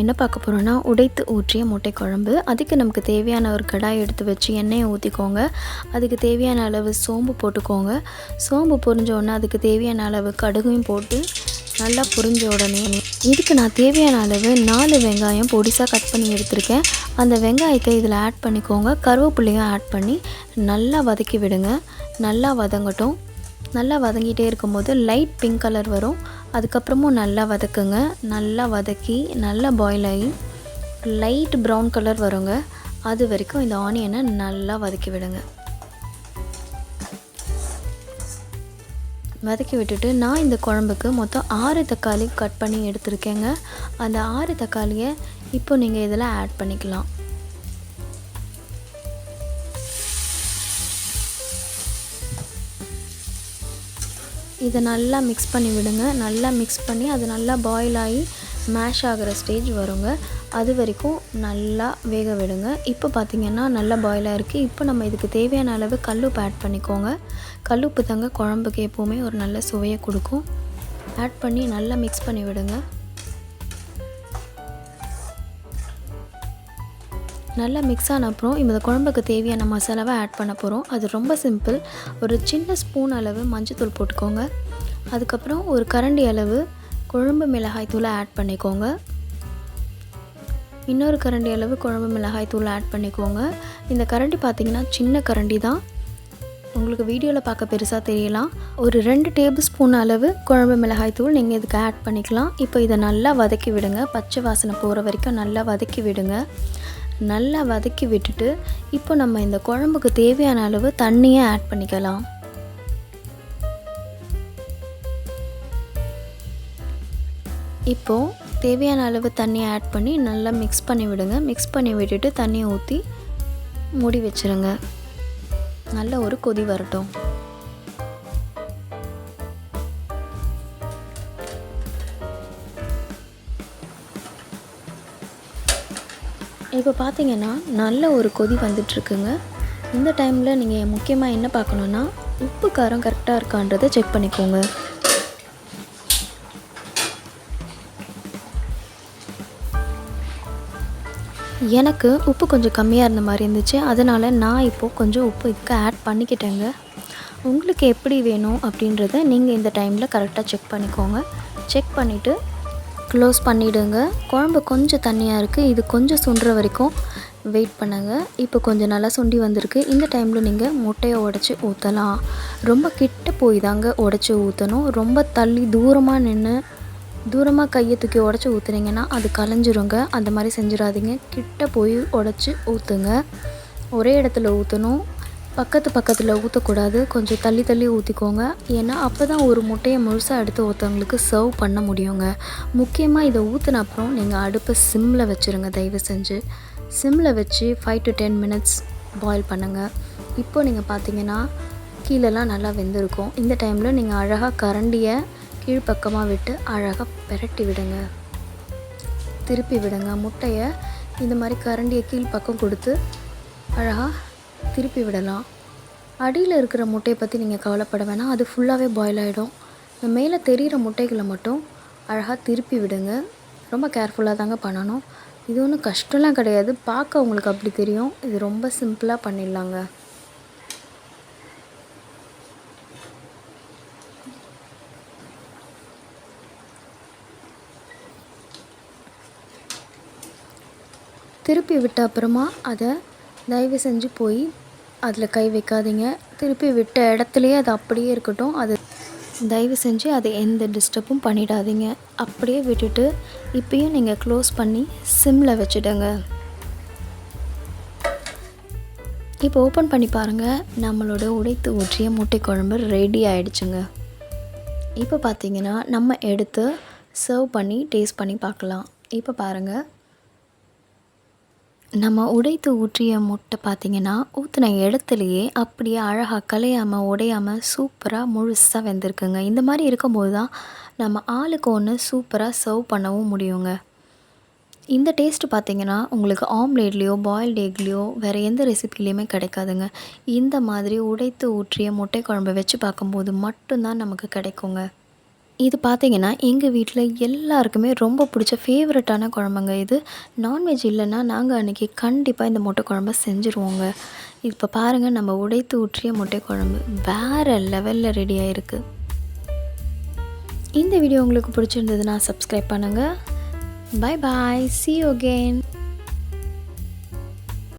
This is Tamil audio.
என்ன பார்க்க போகிறோன்னா உடைத்து ஊற்றிய முட்டை குழம்பு. அதுக்கு நமக்கு தேவையான ஒரு கடாய் எடுத்து வச்சு எண்ணெயை ஊற்றிக்கோங்க. அதுக்கு தேவையான அளவு சோம்பு போட்டுக்கோங்க. சோம்பு பொரிஞ்ச உடனே அதுக்கு தேவையான அளவு கடுகையும் போட்டு நல்லா பொரிஞ்ச உடனே இதுக்கு நான் தேவையான அளவு 4 வெங்காயம் பொடிசாக கட் பண்ணி எடுத்திருக்கேன். அந்த வெங்காயத்தை இதில் ஆட் பண்ணிக்கோங்க. கருவேப்பிலையும் ஆட் பண்ணி நல்லா வதக்கி விடுங்க. நல்லா வதங்கட்டும். நல்லா வதங்கிட்டே இருக்கும்போது லைட் பிங்க் கலர் வரும். அதுக்கப்புறமும் நல்லா வதக்குங்க. நல்லா வதக்கி நல்லா பாயில் ஆகி லைட் ப்ரௌன் கலர் வருங்க. அது வரைக்கும் இந்த ஆனியனை நல்லா வதக்கி விடுங்க. வதக்கி விட்டுட்டு நான் இந்த குழம்புக்கு மொத்தம் 6 தக்காளி கட் பண்ணி எடுத்திருக்கேங்க. அந்த 6 தக்காளியை இப்போ நீங்கள் இதில் ஆட் பண்ணிக்கலாம். இதை நல்லா மிக்ஸ் பண்ணி விடுங்க. நல்லா மிக்ஸ் பண்ணி அது நல்லா பாயில் ஆகி மேஷ் ஆகிற ஸ்டேஜ் வருங்க. அது வரைக்கும் நல்லா வேக விடுங்க. இப்போ பார்த்திங்கன்னா நல்லா பாயில் ஆகிருக்கு. இப்போ நம்ம இதுக்கு தேவையான அளவு கல்லுப்பு ஆட் பண்ணிக்கோங்க. கல்லுப்பு தாங்க குழம்புக்கு எப்போவுமே ஒரு நல்ல சுவையை கொடுக்கும். ஆட் பண்ணி நல்லா மிக்ஸ் பண்ணி விடுங்க. நல்லா மிக்ஸ் ஆன அப்புறம் இந்த குழம்புக்கு தேவையான மசாலாவை ஆட் பண்ண போகிறோம். அது ரொம்ப சிம்பிள். ஒரு சின்ன ஸ்பூன் அளவு மஞ்சள்தூள் போட்டுக்கோங்க. அதுக்கப்புறம் ஒரு கரண்டி அளவு குழம்பு மிளகாய் தூளை ஆட் பண்ணிக்கோங்க. இன்னொரு கரண்டி அளவு குழம்பு மிளகாய் தூளை ஆட் பண்ணிக்கோங்க. இந்த கரண்டி பார்த்திங்கன்னா சின்ன கரண்டி தான். உங்களுக்கு வீடியோவில் பார்க்க பெருசாக தெரியலாம். ஒரு 2 டேபிள் ஸ்பூன் அளவு குழம்பு மிளகாய் தூள் நீங்கள் இதுக்கு ஆட் பண்ணிக்கலாம். இப்போ இதை நல்லா வதக்கி விடுங்க. பச்சை வாசனை போகிற வரைக்கும் நல்லா வதக்கி விடுங்க. நல்லா வதக்கி விட்டுட்டு இப்போ நம்ம இந்த குழம்புக்கு தேவையான அளவு தண்ணியை ஆட் பண்ணிக்கலாம். இப்போது தேவையான அளவு தண்ணியை ஆட் பண்ணி நல்லா மிக்ஸ் பண்ணி விடுங்க. மிக்ஸ் பண்ணி விட்டுட்டு தண்ணியை ஊற்றி மூடி வச்சுருங்க. நல்ல ஒரு கொதி வரட்டும். இப்போ பார்த்தீங்கன்னா நல்ல ஒரு கொதி வந்துட்டுருக்குங்க. இந்த டைமில் நீங்கள் முக்கியமாக என்ன பார்க்கணுன்னா உப்பு காரம் கரெக்டாக இருக்கான்றதை செக் பண்ணிக்கோங்க. எனக்கு உப்பு கொஞ்சம் கம்மியாக இருந்த மாதிரி இருந்துச்சு. அதனால் நான் இப்போது கொஞ்சம் உப்பு இதுக்கு ஆட் பண்ணிக்கிட்டேங்க. உங்களுக்கு எப்படி வேணும் அப்படின்றத நீங்கள் இந்த டைமில் கரெக்டாக செக் பண்ணிக்கோங்க. செக் பண்ணிவிட்டு க்ளோஸ் பண்ணிவிடுங்க. குழம்பு கொஞ்சம் தண்ணியாக இருக்குது. இது கொஞ்சம் சுண்டுற வரைக்கும் வெயிட் பண்ணுங்கள். இப்போ கொஞ்சம் நல்லா சுண்டி வந்திருக்கு. இந்த டைமில் நீங்கள் முட்டையை உடச்சி ஊற்றலாம். ரொம்ப கிட்ட போய் தாங்க உடச்சி ஊற்றணும். ரொம்ப தள்ளி தூரமாக கையை தூக்கி உடச்சி ஊற்றுனீங்கன்னா அது கலைஞ்சிருங்க. அந்த மாதிரி செஞ்சிடாதீங்க. கிட்ட போய் உடச்சி ஊற்றுங்க. ஒரே இடத்துல ஊற்றணும். பக்கத்தில் ஊற்றக்கூடாது. கொஞ்சம் தள்ளி ஊற்றிக்கோங்க. ஏன்னா அப்போ தான் ஒரு முட்டையை முழுசாக எடுத்து ஒருத்தவங்களுக்கு சர்வ் பண்ண முடியுங்க. முக்கியமாக இதை ஊற்றின அப்புறம் நீங்கள் அடுப்பை சிம்மில் வச்சுருங்க. தயவு செஞ்சு சிம்மில் வச்சு 5 to 10 minutes பாயில் பண்ணுங்கள். இப்போது நீங்கள் பார்த்தீங்கன்னா கீழெல்லாம் நல்லா வெந்திருக்கும். இந்த டைமில் நீங்கள் அழகாக கரண்டியை கீழ்ப்பக்கமாக விட்டு அழகாக பெரட்டி விடுங்க. திருப்பி விடுங்க. முட்டையை இந்த மாதிரி கரண்டியை கீழ்ப்பக்கம் கொடுத்து அழகாக திருப்பி விடலாம். அடியில் இருக்கிற முட்டையை பற்றி நீங்கள் கவலைப்பட வேணாம். அது ஃபுல்லாகவே பாயில் ஆகிடும். மேலே தெரிகிற முட்டைகளை மட்டும் அழகாக திருப்பி விடுங்க. ரொம்ப கேர்ஃபுல்லாக தாங்க பண்ணணும். இது ஒன்றும் கஷ்டம்லாம் கிடையாது. பார்க்க உங்களுக்கு அப்படி தெரியும். இது ரொம்ப சிம்பிளாக பண்ணிடலாங்க. திருப்பி விட்ட அப்புறமா அதை தயவு செஞ்சு போய் அதில் கை வைக்காதீங்க. திருப்பி விட்ட இடத்துலையே அது அப்படியே இருக்கட்டும். அது தயவு செஞ்சு அதை எந்த டிஸ்டர்பும் பண்ணிடாதீங்க. அப்படியே விட்டுட்டு இப்பயும் நீங்கள் க்ளோஸ் பண்ணி சிம்மில் வச்சுடுங்க. இப்போ ஓப்பன் பண்ணி பாருங்கள். நம்மளோட உடைத்து ஊற்றிய முட்டை குழம்பு ரெடி ஆகிடுச்சுங்க. இப்போ பார்த்தீங்கன்னா நம்ம எடுத்து சர்வ் பண்ணி டேஸ்ட் பண்ணி பார்க்கலாம். இப்போ பாருங்கள். நம்ம உடைத்து ஊற்றிய முட்டை பார்த்திங்கன்னா ஊற்றின இடத்துலையே அப்படியே அழகாக கலையாமல் உடையாமல் சூப்பராக முழுசாக வெந்திருக்குங்க. இந்த மாதிரி இருக்கும்போது தான் நம்ம ஆளுக்கு ஒன்று சூப்பராக சர்வ் பண்ணவும் முடியுங்க. இந்த டேஸ்ட்டு பார்த்திங்கன்னா உங்களுக்கு ஆம்லேட்லேயோ பாயில்டு எக்லேயோ வேறு எந்த ரெசிபிலையுமே கிடைக்காதுங்க. இந்த மாதிரி உடைத்து ஊற்றிய முட்டை குழம்பு வச்சு பார்க்கும்போது மட்டும்தான் நமக்கு கிடைக்குங்க. இது பார்த்தீங்கன்னா, எங்க வீட்ல எல்லாருக்குமே ரொம்ப பிடிச்ச ஃபேவரட்டான குழம்புங்க இது. நான்வெஜ் இல்லன்னா, நாங்க அன்னைக்கு கண்டிப்பா இந்த முட்டை குழம்ப செஞ்சுருவோங்க. இப்ப பாருங்க நம்ம உடைத்து ஊற்றிய முட்டை குழம்பு வேற லெவல்ல ரெடி ஆயிருக்கு. இந்த வீடியோ உங்களுக்கு பிடிச்சிருந்ததுன்னா சப்ஸ்கிரைப் பண்ணுங்க. Bye bye. Sea you again.